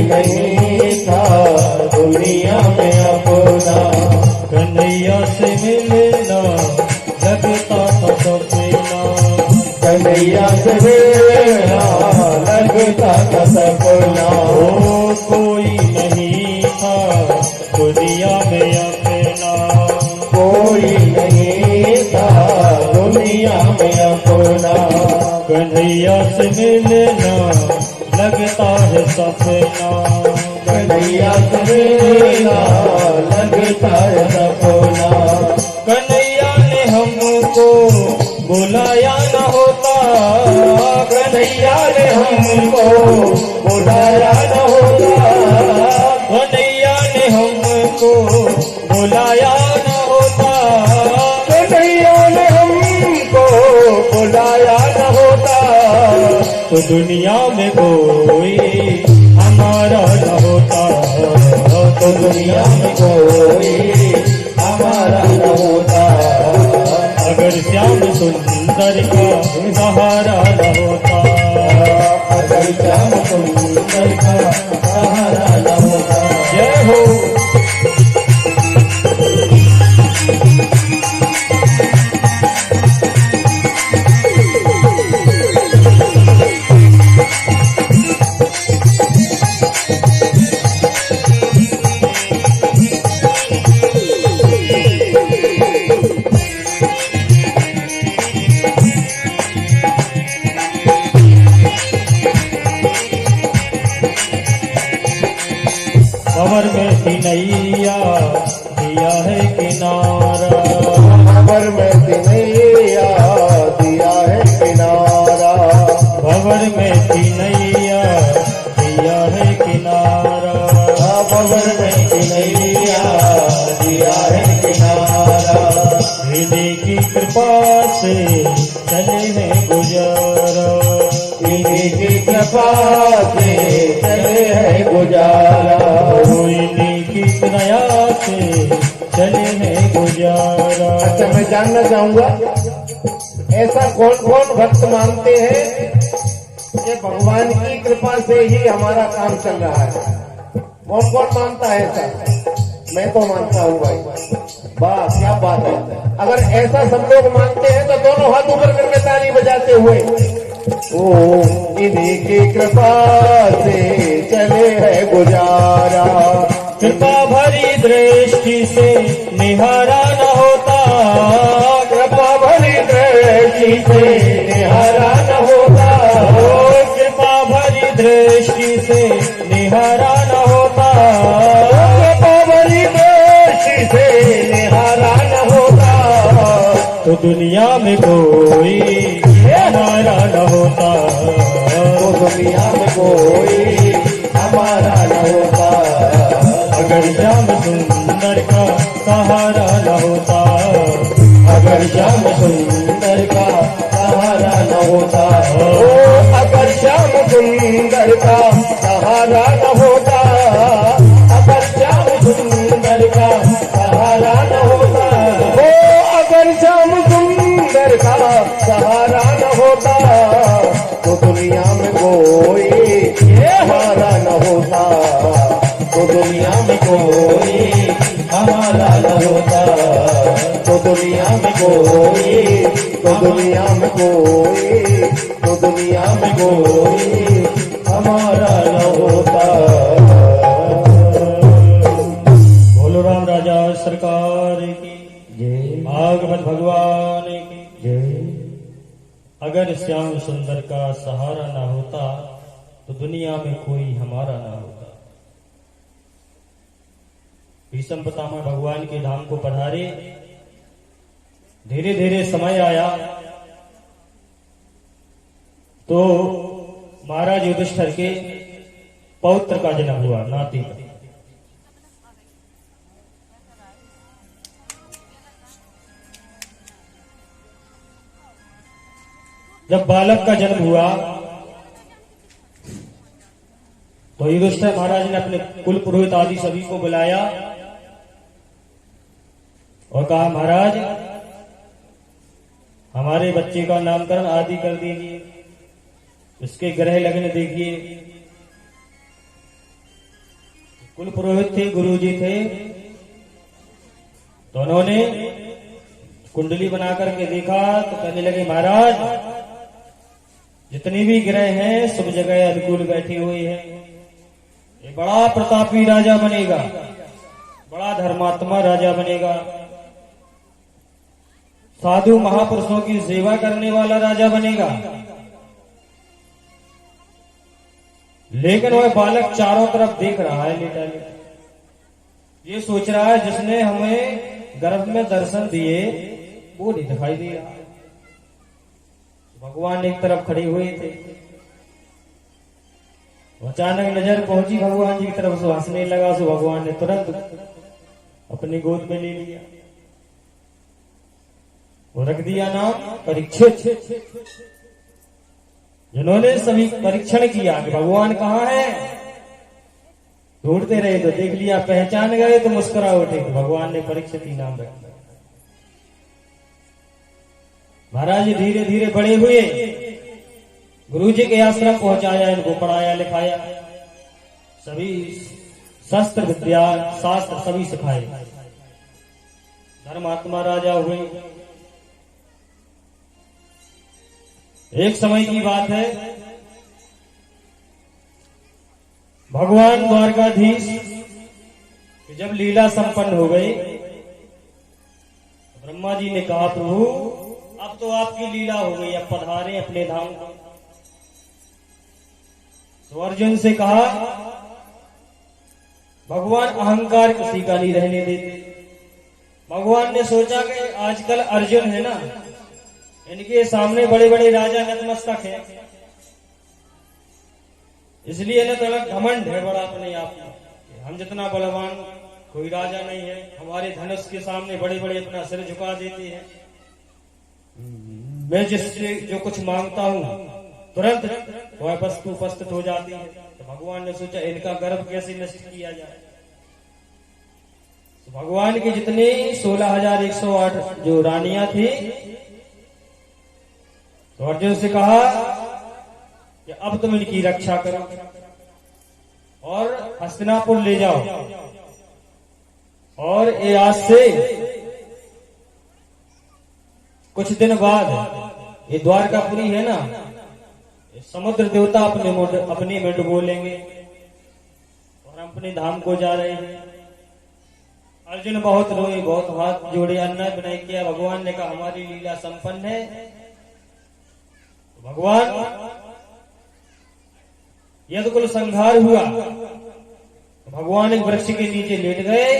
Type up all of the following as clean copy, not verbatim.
नहीं था दुनिया में अपना। कन्हैया से मिलना लगता था सपना, कन्हैया से मिलना लगता था सपना। ओ कोई नहीं था दुनिया में अपना, कोई नहीं था दुनिया में अपना। कन्हैया से मिलना लगता है सपना, कन्हैया से मिलना लगता है सपना। कन्हैया ने हमको बुलाया न होता, कन्हैया ने हमको बुलाया न होता। कन्हैया ने हमको बुलाया न होता, कन्हैया ने हमको बुलाया न होता। तो दुनिया में कोई हमारा न होता, तो दुनिया में कोई हमारा न होता। अगर श्याम सुंदर का सहारा न होता, अगर श्याम सुंदर का सहारा न होता। जय हो। भंवर में थी नैया दिया है किनारा, भंवर में थी नैया दिया है किनारा। भंवर में थी नैया दिया है किनारा, भंवर में थी नैया दिया है किनारा। इन्हीं की कृपा से चले हैं गुजारा, इन्हीं की कृपा से चले है गुजारा। इन्हीं की दया से चले हैं गुजारा। अच्छा, मैं जानना चाहूंगा ऐसा कौन कौन भक्त मानते हैं कि भगवान की कृपा से ही हमारा काम चल रहा है? कौन कौन मानता है ऐसा? मैं तो मानता हूँ भाई। वाह, क्या बात है। अगर ऐसा सब लोग मानते हैं तो दोनों हाथ ऊपर करके ताली बजाते हुए, ओ इन्हीं की कृपा से चले है गुजारा। कृपा भरी दृष्टि से निहारा न होता, कृपा भरी दृष्टि से निहारा न होता। ओ कृपा भरी दृष्टि से निहारा न होता, कृपा भरी दृष्टि से निहारा न होता। तो दुनिया में कोई हमारा न होता, तो दुनिया में कोई हमारा न होता। अगर श्याम सुंदर का सहारा न होता, अगर श्याम सुंदर का सहारा न होता। ओ अगर श्याम सुंदर का सहारा न होता। अगर श्याम सुंदर का सहारा न होता। ओ अगर श्याम सुंदर का सहारा न होता। तो दुनिया में कोई हमारा न होता। तो दुनिया में कोई हमारा न होता। तो दुनिया में कोई, तो दुनिया में कोई, तो दुनिया में कोई हमारा न होता। बोलो राम राजा सरकार की जय, भागवत भगवान की। जय। अगर श्याम सुंदर का सहारा ना होता तो दुनिया में कोई हमारा ना होता। भीष्म पितामह भगवान के धाम को पधारे, धीरे धीरे समय आया तो महाराज युधिष्ठिर के पौत्र का जन्म हुआ, नाती का। जब बालक का जन्म हुआ तो युधिष्ठिर महाराज ने अपने कुल पुरोहित आदि सभी को बुलाया और कहा, महाराज हमारे बच्चे का नामकरण आदि कर दीजिए, इसके ग्रह लगने देखिए। कुल पुरोहित थे, गुरुजी थे, तो उन्होंने कुंडली बना करके देखा तो कहने लगे, महाराज जितनी भी ग्रह हैं सब जगह अनुकूल बैठे हुए हैं, ये बड़ा प्रतापी राजा बनेगा, बड़ा धर्मात्मा राजा बनेगा, साधु महापुरुषों की सेवा करने वाला राजा बनेगा। लेकिन वह बालक चारों तरफ देख रहा है लेटा लेटा, ये सोच रहा है जिसने हमें गर्भ में दर्शन दिए वो नहीं दिखाई दे रहा। भगवान एक तरफ खड़े हुए थे, अचानक नजर पहुंची भगवान जी की तरफ, से हंसने लगा, सो भगवान ने तुरंत अपनी गोद में ले लिया, वो रख दिया नाम परीक्षित। जिन्होंने सभी परीक्षण किया कि भगवान कहाँ है, ढूंढते रहे तो देख लिया, पहचान गए तो मुस्कुरा उठे, तो भगवान ने परीक्षित ही नाम रख दिया। महाराज जी धीरे धीरे बड़े हुए, गुरु जी के आश्रम पहुंचाया, इनको पढ़ाया लिखाया, सभी शस्त्र विद्या शास्त्र सभी सिखाए, धर्मात्मा राजा हुए। एक समय की बात है, भगवान द्वारकाधीश जब लीला संपन्न हो गई, ब्रह्मा जी ने कहा, प्रभु अब तो आपकी लीला हो गई, अब पधारे अपने धाम को। तो अर्जुन से कहा, भगवान अहंकार किसी का नहीं रहने देते। भगवान ने सोचा कि आजकल अर्जुन है ना, इनके सामने बड़े बड़े राजा नतमस्तक हैं, इसलिए ना थोड़ा घमंड है बड़ा अपने आप में, हम जितना बलवान कोई राजा नहीं है, हमारे धनुष के सामने बड़े बड़े अपना सिर झुका देते हैं, मैं जिससे जो कुछ मांगता हूं तुरंत वह वस्तु उपस्थित हो जाती है। तो भगवान ने सोचा इनका गर्भ कैसे नष्ट किया जाए। तो भगवान की जितनी 16,108 जो रानियां थी, तो अर्जुन से कहा कि अब तुम इनकी रक्षा करो और हस्तिनापुर ले जाओ, और ये आज से कुछ दिन बाद ये द्वारकापुरी है ना, समुद्र देवता अपने में डुबो लेंगे और हम अपने धाम को जा रहे हैं। अर्जुन बहुत रोए, बहुत हाथ जोड़े, अन्याय विनय किया। भगवान ने कहा हमारी लीला संपन्न है। भगवान यदि कुल संहार हुआ तो भगवान एक वृक्ष के नीचे लेट गए।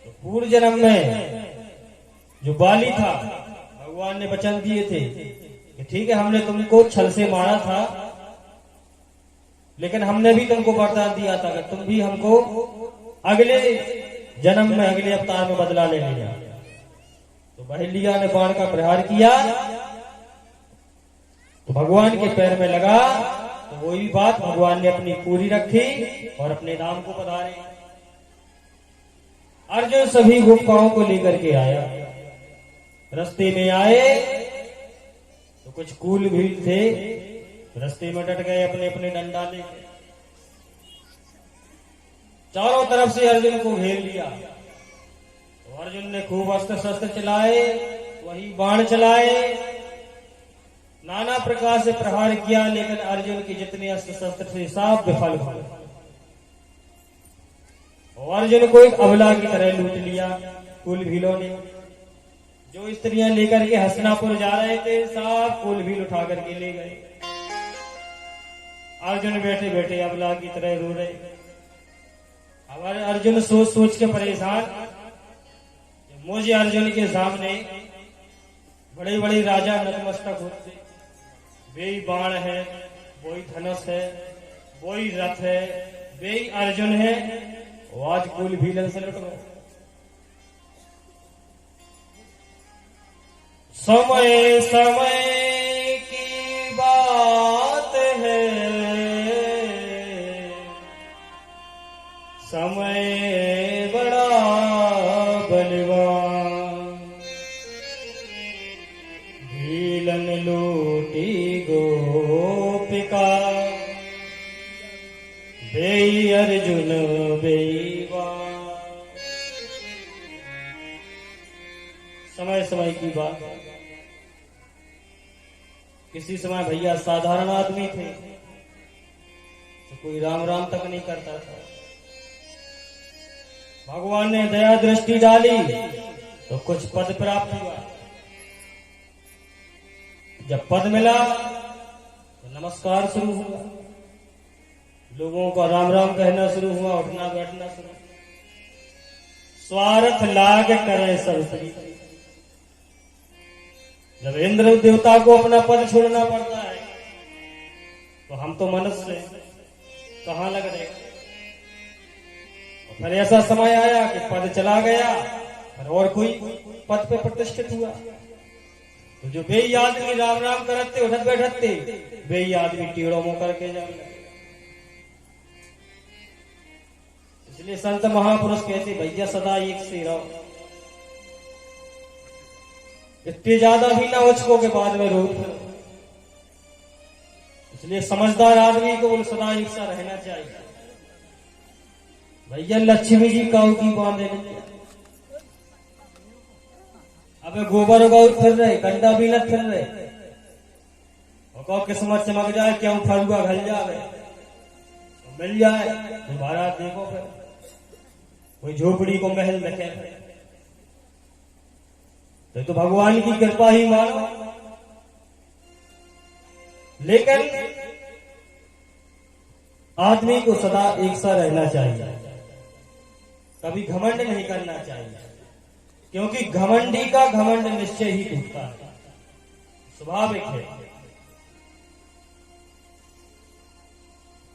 तो पूर्व जन्म में जो बाली था, भगवान ने वचन दिए थे कि ठीक है हमने तुमको छल से मारा था, लेकिन हमने भी तुमको वरदान दिया था कि तुम भी हमको अगले जन्म में अगले अवतार में बदला ले लिया। तो बहेलिया ने बाण का प्रहार किया तो भगवान के पैर में लगा। तो वही बात भगवान ने अपनी पूरी रखी और अपने धाम को पधारे। अर्जुन सभी गुप्ताओं को लेकर के आया। रास्ते में आए तो कुछ कूल भील थे, रास्ते में डट गए अपने अपने डंडा लेके। चारों तरफ से अर्जुन को घेर लिया। तो अर्जुन ने खूब अस्त्र शस्त्र चलाए, वही बाण चलाए, नाना प्रकार से प्रहार किया, लेकिन अर्जुन के जितने अस्त्र शस्त्र थे सब विफल हुए। और अर्जुन को एक अबला की तरह लूट लिया कुल भीलों ने। जो स्त्रियां लेकर के हस्तिनापुर जा रहे थे सब कुल भील उठा करके ले गए। अर्जुन बैठे बैठे अबला की तरह रो रहे। अब अर्जुन सोच सोच के परेशान, मुझे अर्जुन के सामने बड़े बड़े राजा नतमस्तक होते, वे ही बाण है, वही धनुष है, वही रथ है, वे ही अर्जुन है, वो आज कुल भीलन से लुट गए। समय समय की बात है, समय बड़ा बलवान, भीलन लूटी गोपिका, वे बेई अर्जुन बेईमान। समय समय की बात है। किसी समय भैया साधारण आदमी थे तो कोई राम राम तक नहीं करता था। भगवान ने दया दृष्टि डाली तो कुछ पद प्राप्त हुआ। जब पद मिला तो नमस्कार शुरू हुआ, लोगों को राम राम कहना शुरू हुआ, उठना बैठना शुरू। स्वार्थ लाग करे सब प्रीति। जब इंद्र देवता को अपना पद छोड़ना पड़ता है तो हम तो मनुष्य कहां लग रहे। फिर ऐसा समय आया कि पद चला गया और कोई पद पे प्रतिष्ठित हुआ। तो जो बेई आदमी राम राम करते उठत बैठते, बेई आदमी टेढ़ों मुंह करके जाने लगे। इसलिए संत महापुरुष कहते भैया सदा एक से रहो। इतने ज्यादा भी ना उचको के बाद में रोक। इसलिए समझदार आदमी को सदा एक सा रहना चाहिए। भैया लक्ष्मी जी काऊ की बांधे नहीं। अबे गोबर उगाऊ फिर रहे, कंडा भी न फिर रहे। और किस्मत चमक जाए, क्यों फरुआ घल जाए, मिल जाए दोबारा देखो। फिर कोई झोपड़ी को महल रखे तो भगवान की कृपा ही मानो। लेकिन आदमी को सदा एक सा रहना चाहिए, कभी घमंड नहीं करना चाहिए, क्योंकि घमंडी का घमंड निश्चय ही टूटता है, स्वाभाविक है।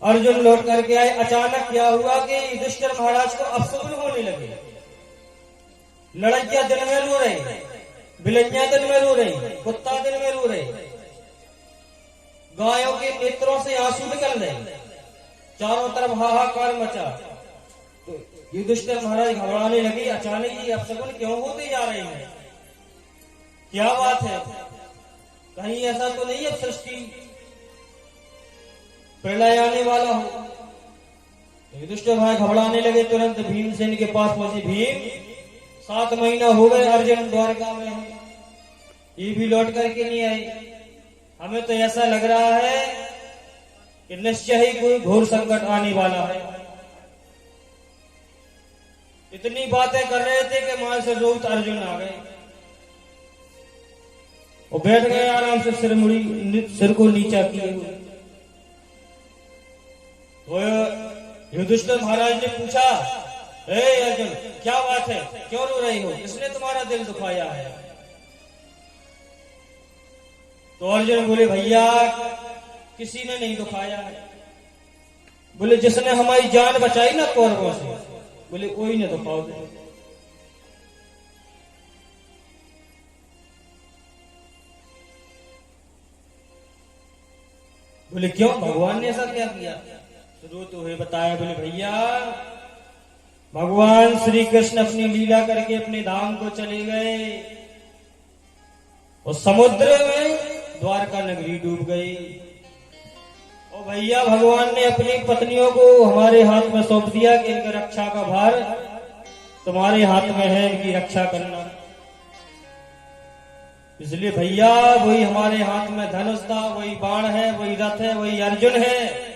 अर्जुन लौट करके आए। अचानक क्या हुआ कि युधिष्ठिर महाराज को अपशकुन होने लगे। लड़कियां दिन में रो रही, बिलैया दिन में रो रही, कुत्ता दिन में रो रहे, गायों के नेत्रों से आंसू निकल रहे, चारों तरफ हाहाकार मचा। तो युधिष्ठिर महाराज घबराने लगे। अचानक ये अपशकुन क्यों होते जा रहे हैं, क्या बात है, कहीं ऐसा तो नहीं अब सृष्टि प्रलय आने वाला हो। युधिष्ठिर भाई घबराने लगे। तुरंत भीमसेन के पास पहुंचे। भीम 7 महीना हो गए अर्जुन द्वारका में है, ये भी लौट करके नहीं आए। हमें तो ऐसा लग रहा है कि निश्चय ही कोई घोर संकट आने वाला है। इतनी बातें कर रहे थे कि मां से रोत अर्जुन आ गए और बैठ गए आराम से, सिर को नीचा किए हुए। तो युधिष्ठिर महाराज ने पूछा, हे अर्जुन क्या बात है, क्यों रो रही हो, किसने तुम्हारा दिल दुखाया है। तो अर्जुन बोले भैया किसी ने नहीं दुखाया है। बोले जिसने हमारी जान बचाई ना कौरवों से, बोले कोई ने दुखाओ। बोले क्यों, भगवान ने ऐसा क्या किया। शुरू तो हुए बताया। बोले भैया भगवान श्री कृष्ण अपनी लीला करके अपने धाम को चले गए और समुद्र में द्वारका नगरी डूब गई। और भैया भगवान ने अपनी पत्नियों को हमारे हाथ में सौंप दिया कि इनकी रक्षा का भार तुम्हारे हाथ में है, इनकी रक्षा करना। इसलिए भैया वही हमारे हाथ में धनुष था, वही बाण है, वही रथ है, वही अर्जुन है।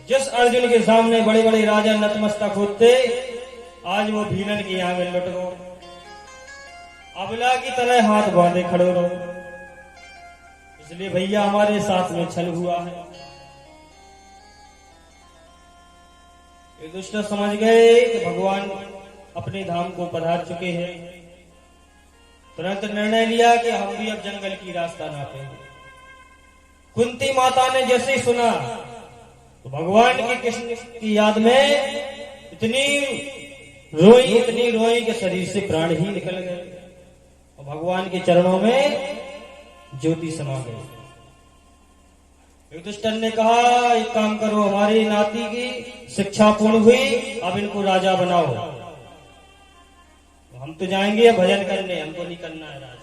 जिस अर्जुन के सामने बड़े बड़े राजा नतमस्तक होते, आज वो भीलन की आंगन लुट गो, अबला की तरह हाथ बांधे खड़े रहो। इसलिए भैया हमारे साथ में छल हुआ है। ये दुष्ट समझ गए कि भगवान अपने धाम को पधार चुके हैं। तुरंत निर्णय लिया कि हम भी अब जंगल की रास्ता नापेंगे। कुंती माता ने जैसे ही सुना तो भगवान की कृष्ण की याद में इतनी रोई कि शरीर से प्राण ही निकल गए और भगवान के चरणों में ज्योति समा गई। युधिष्ठिर ने कहा एक काम करो, हमारी नाती की शिक्षा पूर्ण हुई, अब इनको राजा बनाओ। हम तो जाएंगे भजन करने, हमको नहीं करना है राज।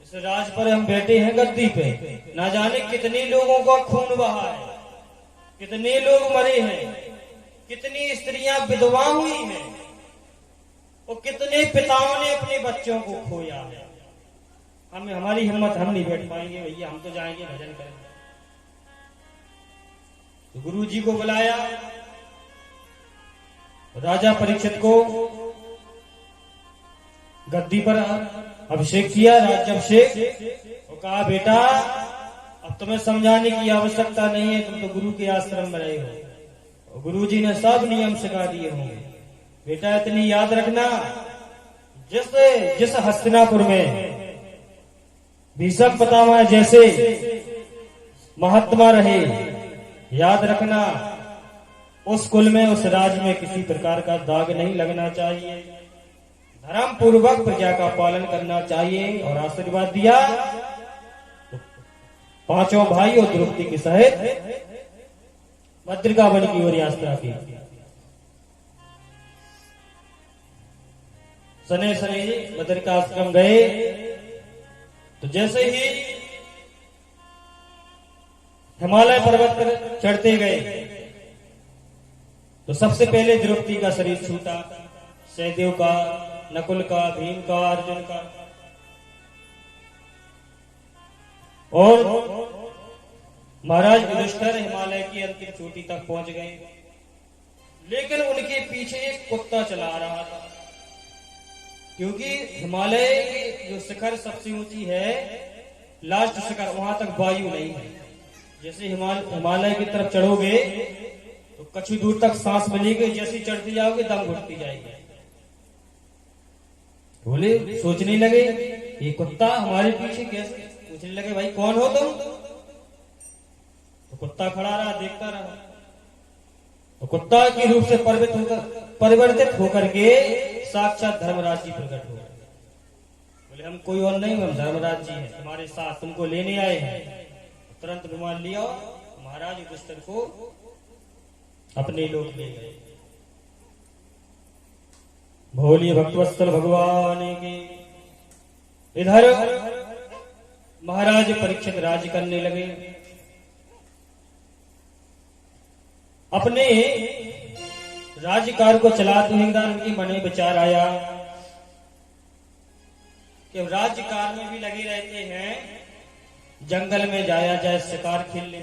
इस राज पर हम बैठे हैं गद्दी पे, ना जाने कितने लोगों का खून बहा है, कितने लोग मरे हैं, कितनी स्त्रियां विधवा हुई हैं और कितने पिताओं ने अपने बच्चों को खोया है। हमारी हिम्मत, हम नहीं बैठ पाएंगे भैया, हम तो जाएंगे भजन करेंगे। तो गुरु जी को बुलाया, राजा परीक्षित को गद्दी पर अभिषेक किया, राज्याभिषेक, और कहा बेटा अब तुम्हें समझाने की आवश्यकता नहीं है, तुम तो गुरु के आश्रम में रहे हो और गुरु जी ने सब नियम सिखा दिए होंगे। बेटा इतनी याद रखना, जिस हस्तिनापुर में भीष्म पितामह जैसे महात्मा रहे, याद रखना उस कुल में, उस राज में किसी प्रकार का दाग नहीं लगना चाहिए, धर्म पूर्वक प्रजा का पालन करना चाहिए। और आशीर्वाद दिया तो पांचों भाई और द्रौपदी के सहित भद्रिका वन की ओर यात्रा की। सने सने भद्रिका आश्रम गए तो जैसे ही हिमालय पर्वत पर चढ़ते गए तो सबसे पहले द्रौपदी का शरीर छूटा, सहदेव का, नकुल का, भीम का, अर्जुन का, और महाराज युधिष्ठिर हिमालय की अंतिम चोटी तक पहुंच गए। लेकिन उनके पीछे एक कुत्ता चला रहा था, क्योंकि हिमालय की जो शिखर सबसे ऊंची है, लास्ट शिखर, वहां तक वायु नहीं है। जैसे हिमालय की तरफ चढ़ोगे तो कुछ दूर तक सांस मिलेगी, जैसे चढ़ती जाओगे दम घुटती जाएगी। बोले, सोचने लगे ये कुत्ता हमारे पीछे कैसे, पूछने लगे भाई कौन हो तुम? तो कुत्ता खड़ा रहा, देखता रहा। तो कुत्ता के रूप से परिवर्तित होकर के साक्षात धर्मराज जी प्रकट हुए। बोले हम कोई और नहीं, हम धर्मराज जी हैं, तुम्हारे साथ तुमको लेने आए हैं। तुरंत विमान लिया, महाराज युधिष्ठिर को अपने लोक ले गए। भोलिए भक्तवत्सल भगवान की। इधर महाराज परीक्षित राज्य करने लगे। अपने राज्यकाल को चलाते हुए उनके मन में विचार आया कि राज्यकाल में भी लगे रहते हैं, जंगल में जाया जाए, शिकार खेल ले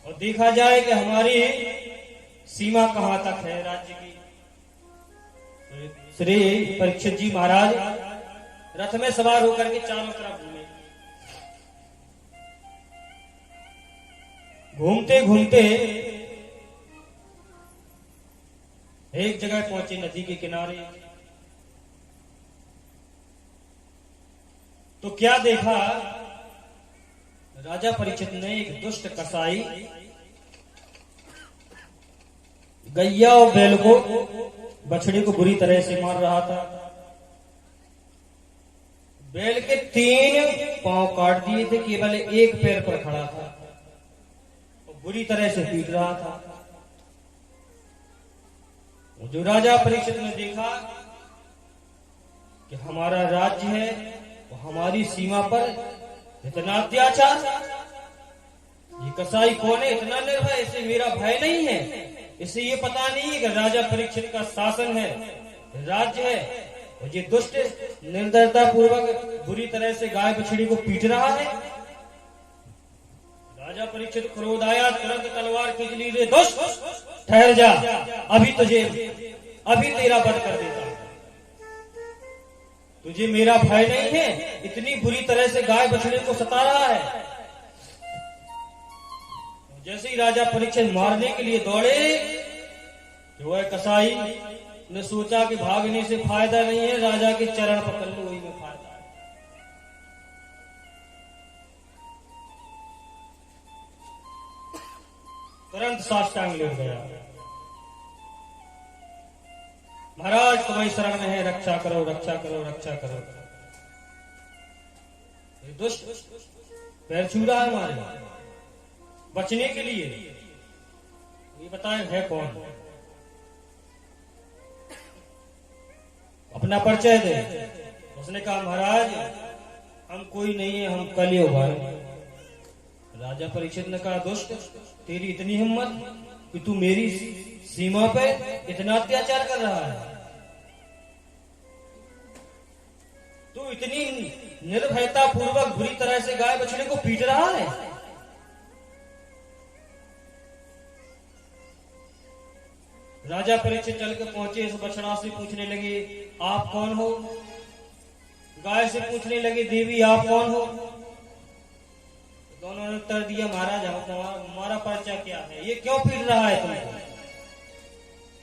और देखा जाए कि हमारी सीमा कहां तक है राज्य की। श्री परीक्षित जी महाराज रथ में सवार होकर के चारों तरफ घूमे। घूमते घूमते एक जगह पहुंचे, नदी के किनारे। तो क्या देखा, राजा परीक्षित ने एक दुष्ट कसाई गैया और बैल को, बछड़ी को बुरी तरह से मार रहा था। बैल के 3 पांव काट दिए थे, केवल एक पैर पर खड़ा था और बुरी तरह से पीट रहा था। जो राजा परीक्षित ने देखा कि हमारा राज्य है, वो हमारी सीमा पर इतना अत्याचार, ये कसाई कौन है, इतना निर्भय, इसे मेरा भय नहीं है, इसे ये पता नहीं है कि राजा परीक्षित का शासन है, राज्य है, और ये दुष्ट निर्दयता पूर्वक बुरी तरह से गाय बछड़ी को पीट रहा है। राजा परीक्षित क्रोध आया, तुरंत तलवार खींच ली, रे दुष्ट ठहर जा, अभी तेरा वध कर देता हूं। तुझे मेरा भय नहीं है, इतनी बुरी तरह से गाय बछड़े को सता रहा है। जैसे ही राजा परीक्षित मारने के लिए दौड़े, जो है कसाई ने सोचा कि भागने से फायदा नहीं है, राजा के चरण पकड़ लो, वही में फायदा है। तुरंत साष्टांग लेट गया, महाराज तुम्हारी शरण में है, रक्षा करो, रक्षा करो, रक्षा करो। दुष्ट पैर छू रहा है हमारे, बचने के लिए। ये बताएं है कौन, अपना परिचय दे। उसने कहा महाराज हम कोई नहीं है, हम कलयुग हैं। राजा परीक्षित ने कहा, दुष्ट, तेरी इतनी हिम्मत कि तू मेरी सीमा पे इतना अत्याचार कर रहा है, तू इतनी निर्भयता पूर्वक बुरी तरह से गाय बछड़े को पीट रहा है। राजा परीक्षित चल के पहुंचे, इस बछड़ा से पूछने लगे, आप कौन हो? गाय से पूछने लगे, देवी आप कौन हो? दोनों ने उत्तर दिया, महाराज हमारा परिचय क्या है, ये क्यों पीट रहा है तुमको?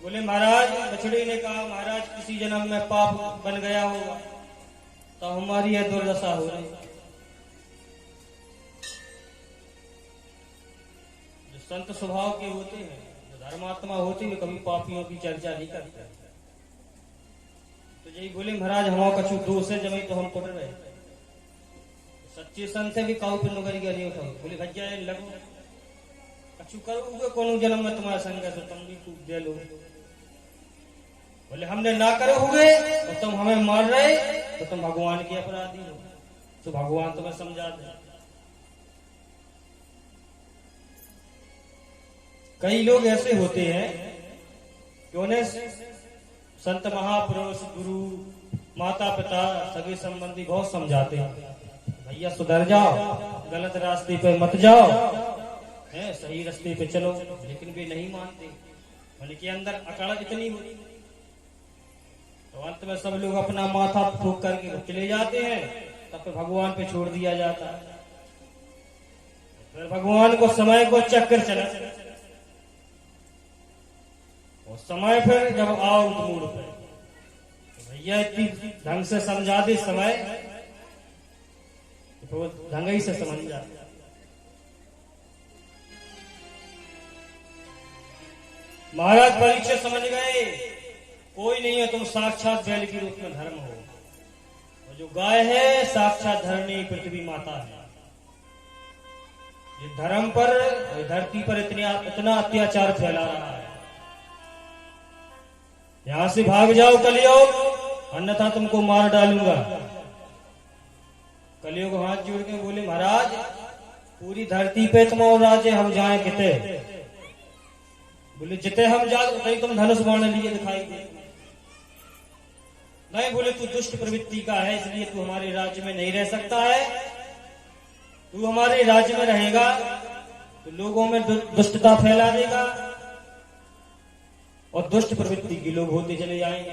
बोले, महाराज, बछड़ी ने कहा, महाराज किसी जन्म में पाप बन गया होगा तो हमारी यह दुर्दशा हो रही। जो संत स्वभाव के होते हैं, जो धर्मात्मा होते हैं, कभी पापियों की चर्चा नहीं करते। तो यही बोले, महाराज हमारा कछु दोष है, जब तो हम पढ़ रहे सच्चे संत है भी काऊ पे नौकरी का नहीं उठाओ। बोले, भैया लगो कछु करोगे कोनो जन्म में तुम्हारा संग है तो तुम भी खूब दे लो। बोले, हमने ना करे हुए तो तुम हमें मार रहे तो तुम भगवान के अपराधी हो, तो भगवान तुम्हें समझा दे। कई लोग ऐसे होते हैं कि उन्हें संत महापुरुष, गुरु, माता पिता, सगे संबंधी बहुत समझाते हैं, भैया सुधर जाओ, गलत रास्ते पे मत जाओ, है सही रास्ते पे चलो, लेकिन वे नहीं मानते। उनके अंदर अकड़ इतनी होती, तो अंत में सब लोग अपना माथा ठोक करके चले जाते हैं, तब फिर भगवान पे छोड़ दिया जाता है। फिर भगवान को समय को चक्कर चला, और समय फिर जब आओ मूड पे, तो भैया इतनी ढंग से समझा दे समय, तो ढंग ही से समझ जाता। महाराज परीक्षित समझ गए, कोई नहीं है, तुम साक्षात बैल के रूप में धर्म हो, और जो गाय है साक्षात धरणी पृथ्वी माता है। ये धर्म पर, धरती पर इतना अत्याचार फैला रहा है, यहां से भाग जाओ कलियुग, अन्यथा तुमको मार डालूंगा। कलियुग हाथ जोड़ के बोले, महाराज पूरी धरती पे तुम और राजे हम जाए किते? बोले, जिते हम जाए उतने तुम धनुष बाण लिए दिखाई दे। नहीं, बोले तू दुष्ट प्रवृत्ति का है, इसलिए तू हमारे राज्य में नहीं रह सकता है। तू हमारे राज्य में रहेगा तो लोगों में दुष्टता फैला देगा, और दुष्ट प्रवृत्ति के लोग होते चले जाएंगे।